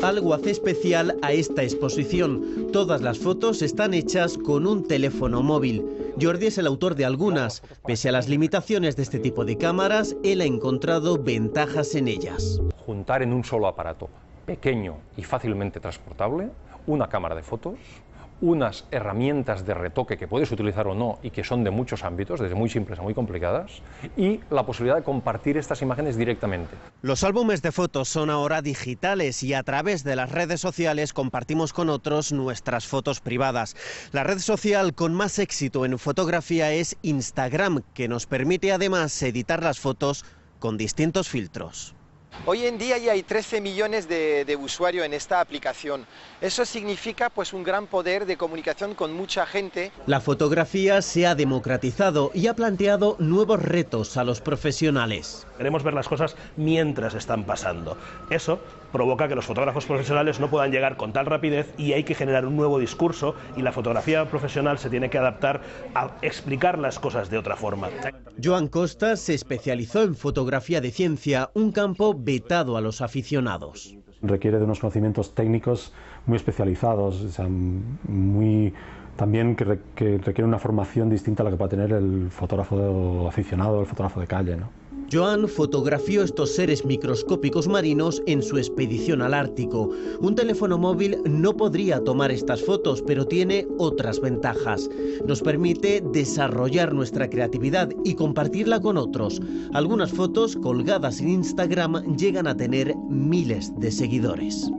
Algo hace especial a esta exposición. Todas las fotos están hechas con un teléfono móvil. Jordi es el autor de algunas. Pese a las limitaciones de este tipo de cámaras, él ha encontrado ventajas en ellas. Juntar en un solo aparato, pequeño y fácilmente transportable, una cámara de fotos, unas herramientas de retoque que puedes utilizar o no y que son de muchos ámbitos, desde muy simples a muy complicadas, y la posibilidad de compartir estas imágenes directamente. Los álbumes de fotos son ahora digitales y a través de las redes sociales compartimos con otros nuestras fotos privadas. La red social con más éxito en fotografía es Instagram, que nos permite además editar las fotos con distintos filtros. Hoy en día ya hay 13 millones de usuarios en esta aplicación. Eso significa pues un gran poder de comunicación con mucha gente. La fotografía se ha democratizado y ha planteado nuevos retos a los profesionales. Queremos ver las cosas mientras están pasando. Eso provoca que los fotógrafos profesionales no puedan llegar con tal rapidez y hay que generar un nuevo discurso y la fotografía profesional se tiene que adaptar a explicar las cosas de otra forma. Joan Costa se especializó en fotografía de ciencia, un campo vetado a los aficionados. Requiere de unos conocimientos técnicos muy especializados, o sea, también que requiere una formación distinta a la que puede tener el fotógrafo aficionado, el fotógrafo de calle, ¿no? Joan fotografió estos seres microscópicos marinos en su expedición al Ártico. Un teléfono móvil no podría tomar estas fotos, pero tiene otras ventajas. Nos permite desarrollar nuestra creatividad y compartirla con otros. Algunas fotos colgadas en Instagram llegan a tener miles de seguidores.